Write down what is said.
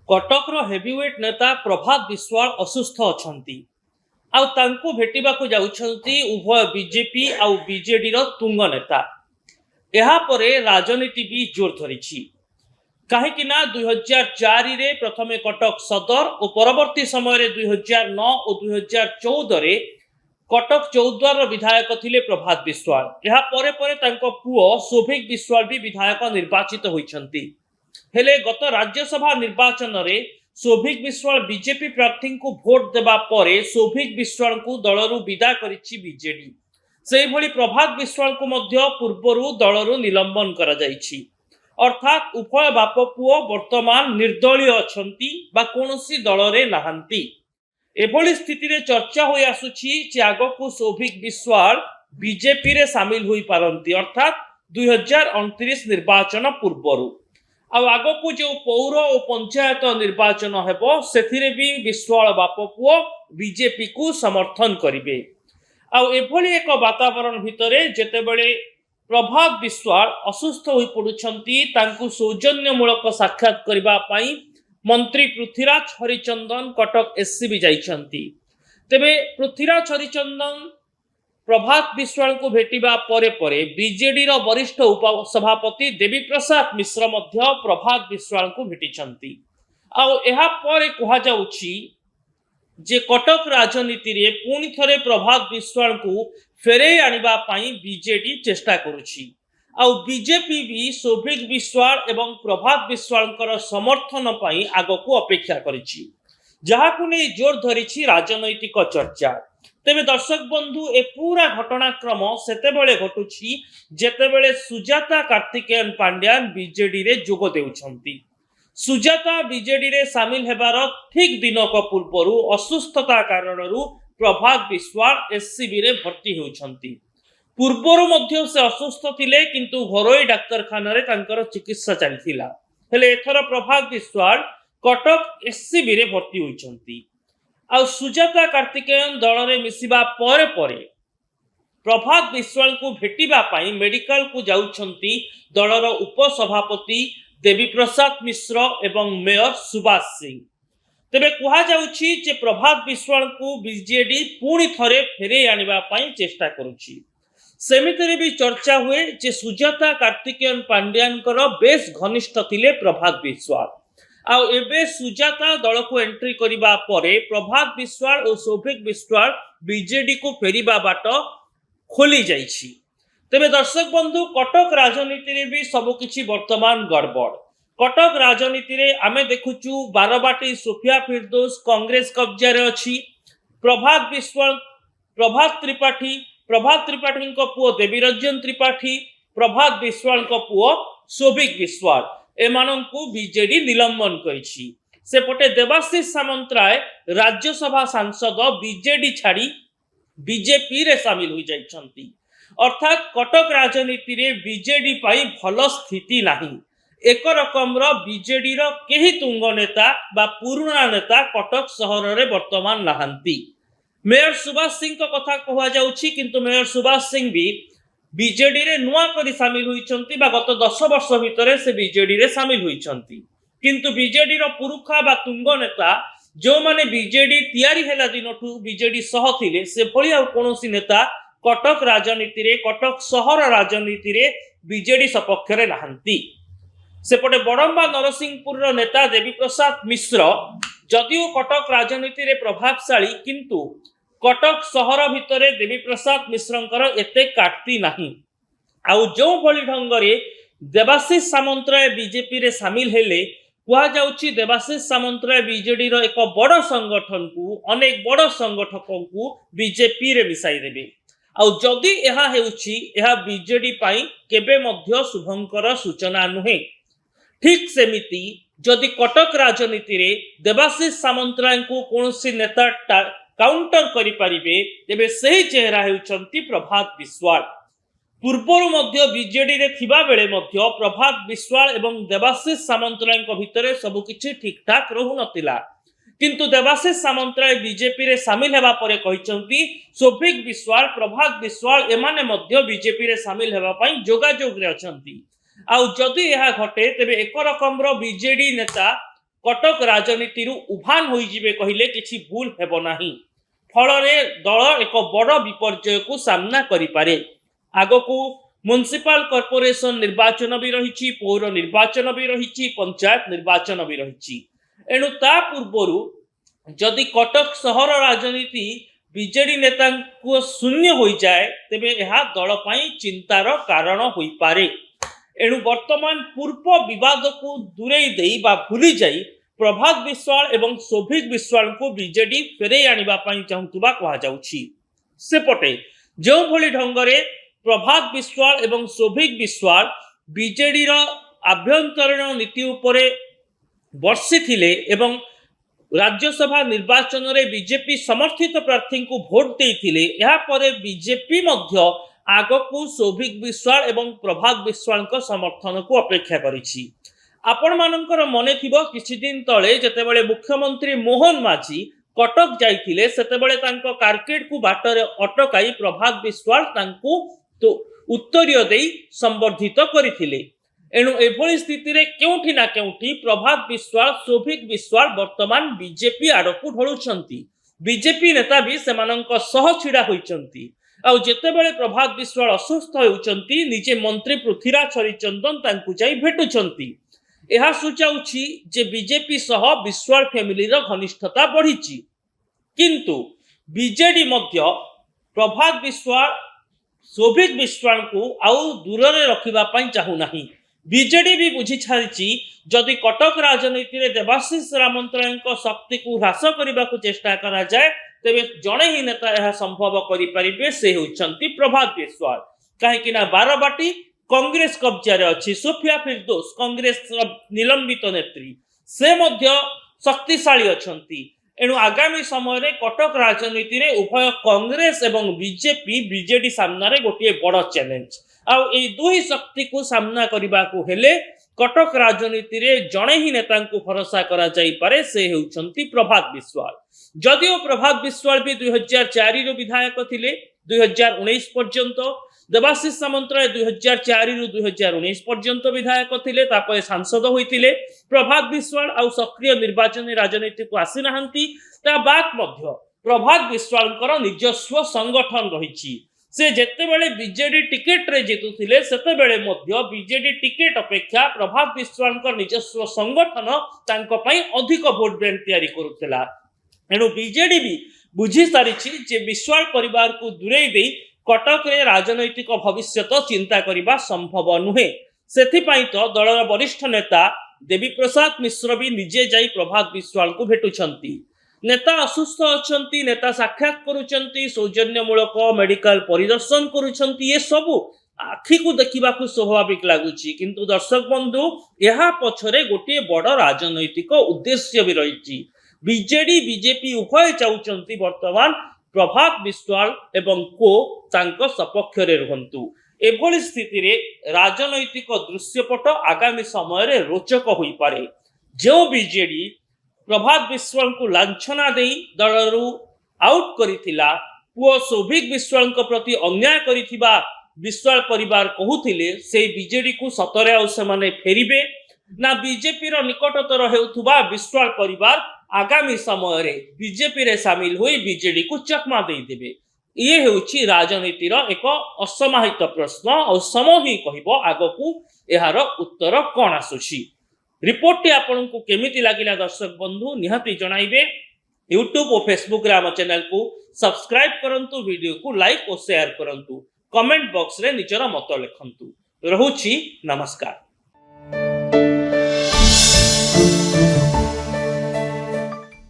कटकर हेवीवेट नेता प्रभात विश्वाल असुस्थ अछंती आउ तांको भेटिबाकू जाउछंती उभय बीजेपी आउ बीजेडी रो तुंग नेता। एहा परे राजनीति भी जोर धरिछि कहीं 2004 रे प्रथमे कटक सदर और परवर्ती समय 2009 और 2014 रे कटक चौद्वार विधायक थिले प्रभात विश्वाल। एहा परे परे तांको पुओ सौभिक विश्वाल भी विधायक निर्वाचित होइछंती। हेले गत राज्यसभा निर्वाचन रे सौभिक विश्वाल बीजेपी प्रार्थी को भोट देबा परे सौभिक विश्वाल को दलरू विदा करिछि बीजेडी। सेहि भली प्रभात विश्वाल को मध्य पूर्वरु दलरू निलंबन करा जाइछि। अर्थात उभय बाप पुओ वर्तमान निर्दलीय अछंती बा कोनोसी दलरे नाहंती। एभली स्थिति रे चर्चा होई आसुछि जे आगकू सौभिक विश्वाल बीजेपी रे शामिल होई पारंती, अर्थात 2029 निर्वाचन पूर्वरु। आउ आगकू जो पौर और पंचायत निर्वाचन हेबो सेथिरे भी विश्वाल बाप पुओ बीजेपी को समर्थन करिवे। आउ एभली एक वातावरण भितरे जेतेबेले प्रभात विश्वाल असुस्थ होई पडुछंती तांकू सौजन्यमूलक साक्षात करिबा पई मंत्री पृथ्वीराज हरिचंदन कटक एससीबी जाइछंती। तेबे पृथ्वीराज हरिचंदन प्रभात विश्वाल को भेटिबा परे परे बीजेडी रो वरिष्ठ उपसभापति देवी प्रसाद मिश्र मध्य प्रभात विश्वाल को भेटिछंती। आउ एहा परे कहा जाउछि जे कटक राजनीति रे पुणी थरे प्रभात विश्वाल को फेरे आनिबा पई बीजेडी चेष्टा करुछि। आउ बीजेपी भी सौभिक विश्वाल एवं प्रभात विश्वाल समर्थन पई आगको अपेक्षा करिछि, जहाकु नै जोर धरिछि राजनैतिक चर्चा। तेबे दर्शक बंधु ए पूरा घटनाक्रम सेतेबेले घटुछि जेतेबेले सुजाता कार्तिकेयन पांड्यान बीजेडी रे जोग देउछंती। सुजाता बीजेडी रे शामिल हेबार ठीक दिनक पूर्वरु असुस्थता कारणरू प्रभात विश्वाल एससीबी रे भर्ती होउछंती। पूर्वरु मध्य से असुस्थ थिले किंतु घरोई डाक्तरखाना रे तांकर चिकित्सा चलिथिला। हेले एथर प्रभात विश्वाल कटक एससीबी रे भर्ती होइछंती। आ सुजाता कार्तिकेयन दल रे मिसिबा परे परे प्रभात विश्वाल को भेटिबा पई मेडिकल को जाउछंती दलर उपसभापति देवी प्रसाद मिश्र एवं मेयर सुभाष सिंह। तेबे कहा जाउछि जे प्रभात विश्वाल को बीजेडी पुणी थरे फेरे आनिबा पई चेष्टा करुछि। सेमितरे भी चर्चा हुए जे सुजाता कार्तिकेयन पांड्यानकर बेस घनिष्ठ थिले प्रभात विश्वाल। आउ एबे सुजाता दल को एंट्री करिबा परे प्रभात विश्वाल और सौभिक विश्वाल बीजेडी को फेरिबा बाट खोली जाइछि। तेबे दर्शक बंधु कटक राजनीति रे भी सब किछि वर्तमान गड़बड़। कटक राजनीति रे आमे देखुचु बारबाटी सोफिया फिरदौस कांग्रेस कब्जा रे अछि। प्रभात विश्वाल प्रभात त्रिपाठी को पुओ देवीरंजन त्रिपाठी, प्रभात विश्वाल को पुओ सौभिक विश्वाल एमानंकु बीजेडी निलंबन करिछि। सेपटे देवाशीष सामंतराय राज्यसभा सांसद बीजेडी छाड़ी बीजेपी रे शामिल हो जाइछंती। अर्थात कटक राजनीति रे बीजेडी पाई भल स्थिति नाही। एक रकमर बीजेडी रो केही तुंग नेता बा पुराना नेता कटक सहर रे वर्तमान नाहंती। मेयर सुभाष सिंह को कथा कहा जाउछि किंतु मेयर सुभाष सिंह भी बीजेडी रे नुआ करी शामिल होइछंती बा गत 10 वर्ष भितरे से बीजेडी रे शामिल होइछंती। किंतु बीजेडी रो पुरुखा बा तुंग नेता जो माने बीजेडी तयारी हेला दिनठू बीजेडी सह थिले से भली आ कोनोसी नेता कटक राजनीति रे कटक सहर राजनीति रे बीजेडी सपक्ष रे नाहंती। सेपटे बड़म्बा नरसिंहपुर नेता देवी प्रसाद मिश्र जदिओ कटक राजनीति रे प्रभावशाली किंतु कटक सहर भितरे देवी प्रसाद मिश्रंकर एते काटती नाही। आउ जो भली ढंगरे देवाशीष सामंतराय बीजेपी रे शामिल हेले कहा जाउछि देवाशीष सामंतराय बीजेडी रो एक बड़ संगठन को अनेक बड़ संगठकों को बीजेपी रे मिसाई देबे। आउ जदि एहा हेउछि एहा बीजेडी पाई केबे मध्य शुभंकर सूचना नुहे। ठीक सेमिति जदि कटक राजनीति रे देवाशीष सामंतराय को कोनोसी नेता काउंटर करि परिबे तेबे सही चेहरा हेउछंती प्रभात विश्वाल। पूर्वरु मध्य बीजेडी रे थिबा बेले मध्य प्रभात विश्वाल एवं देवाशीष सामंतराय को भितरे सब किछि ठीक ठाक रहु नतिला। किंतु देवाशीष सामंतराय बीजेपी रे शामिल हेबा परे कहिसंती सौभिक विश्वाल प्रभात विश्वाल एमाने मध्य बीजेपी रे शामिल हेबा पई जोगाजोग रे अछंती। आउ जदि यह घटे तेबे एक रकमर बीजेडी नेता कटक राजनीति उभान होइजिबे कहिले किछि भूल हेबो नाही। फलरे दल एक बड़ विपर्यय को सामना करि पारे। आगकू म्युनिसिपल कॉर्पोरेशन निर्वाचन भी रही, पौर निर्वाचन भी रही, पंचायत निर्वाचन भी रही। एणु ता पूर्वरु जदि कटक सहर राजनीति बीजेडी नेता को शून्य हो जाए तेबे यह दल पई चिंतार कारण होई पारे। एणु वर्तमान पूर्व विवाद को दूरेई देई बा भूली जाई प्रभात विश्वाल एवं सौभिक विश्वाल को बीजेडी फेरे आनिबा पई चाहुतबा कहा जाउछि। सेपटे जो भली ढंगरे प्रभात विश्वाल एवं सौभिक विश्वाल बीजेडी रो आभ्यंतरीण नीति उपरे वर्षी थिले एवं राज्यसभा निर्वाचन रे बीजेपी समर्थित प्रार्थी को भोट देइथिले। या परे बीजेपी मध्य आगकू सौभिक विश्वाल एवं प्रभात विश्वाल को समर्थन को अपेक्षा करिछि। आपण मानकर मने थिबो किछि दिन तळे जेतेबेले मुख्यमंत्री मोहन माझी कटक जाइथिले सेतेबेले तांको कारकेड को बाटरे अटकाई प्रभात विश्वाल तांको तो उत्तरीय देई संबर्धित करिथिले। एणु एभली स्थिति रे केउठी ना केउठी प्रभात विश्वाल सौभिक विश्वाल वर्तमान बीजेपी आडकू ढळुछंती। बीजेपी नेता भी सेमानंक सह छिड़ा होइछंती। आ जेतेबेले प्रभात विश्वाल असुस्थ होउछंती निजे मंत्री पृथ्वीराज हरिचंदन तांकू जाई भेटुछंती। यह सूचाउछि जे बीजेपी सह विश्वाल फैमिली रो घनिष्ठता बढ़िछि। किंतु बीजेडी मध्य प्रभात विश्वाल सौभिक विश्वाल को आउ दूर रे रखिबा पई चाहू नाही। बीजेडी भी बुझी छारिछि जदि कटक राजनीति रे देवाशीष सामंतरायଙ୍କ शक्ति को ह्रास करबा को चेष्टा करा जाए तेबे जणे ही नेता यह संभव करि परिबे से होउछंती प्रभात विश्वाल। काहे कि ना बारबाटी कांग्रेस कब्जा रे अछि। सोफिया फिरदौस कांग्रेस निलंबित नेत्री से मध्य शक्तिशाली अछंती। एणु आगामी समय रे कटक राजनीति रे उभय कांग्रेस एवं बीजेपी बीजेडी सामना रे गोटे बड़ चैलेंज। आ ए दुई शक्ति को सामना करबा को हेले कटक राजनीति रे जणे ही नेता को भरोसा करा जाई पारे से हेउछंती प्रभात विश्वाल। जदिओ प्रभात विश्वाल भी 2004 रो विधायक थिले 2019 पर्यंत, देवाशीष सामंतराय 2004 रु 2019 पर्यंत विधायक थिले, तापर सांसद होइथिले। प्रभात विश्वाल आ सक्रिय निर्वाचन राजनीति को आसी नाहंती। ता बात मध्य प्रभात विश्वालकर निजस्व संगठन रहिछि। से जेतेबेले बीजेडी टिकेट रे जितुथिले सेतेबेले मध्य बीजेडी टिकेट अपेक्षा प्रभात विश्वालकर निजस्व संगठन तांको पई अधिक वोट बैंक तैयारी करुथिला। एणु बीजेडी भी बुझी सारिछि जे विश्वाल परिवार को दूरेई देई कटक रे राजनैतिक भविष्यत चिंता करिबा संभव नुहे। सेथिपई तो दलर वरिष्ठ नेता देवी प्रसाद मिश्र भी निजे जाई प्रभात विश्वाल को भेटुछंती। नेता असुस्थ अछंती, नेता साक्षात करूछंती, सौजन्यमूलक मेडिकल परिदर्शन करूछंती। ये सबु आखि को देखिबा को स्वाभाविक लागुछि। किंतु दर्शक बंधु यहा पछरे गोटे बड़ राजनैतिक उद्देश्य भी रहिछि। बीजेडी बीजेपी उभय चाहुचंती वर्तमान प्रभात विश्वाल एवं को तांको सपक्ष रे रहंतु। एभली स्थिति रे राजनैतिक दृश्यपट आगामी समय रे रोचक होई पारे। जो बीजेडी प्रभात विश्वाल को लांछना देई दलरू आउट करिथिला, पुओ सौभिक विश्वाल को प्रति अन्याय करिथिबा विश्वाल परिवार कहूथिले से बीजेडी को सतरे आ सेमाने फेरिबे ना बीजेपी रो निकटतर हेउथुबा विश्वाल परिवार आगामी समय रे बीजेपी रे शामिल होई बीजेडी को चकमा देई देबे। ये हेउछि राजनीति रो एक असमाहित प्रश्न और समय ही कहिबो आगकू एहार उत्तर कोन आसुछि। रिपोर्ट आपन को केमिति लागिला दर्शक बंधु निहाती जणाइबे। यूट्यूब और फेसबुक रे हम चैनल को सब्सक्राइब करंतु, वीडियो को लाइक और शेयर करंतु, कमेंट बॉक्स रे निजर मत लिखंतु। रहुछि नमस्कार।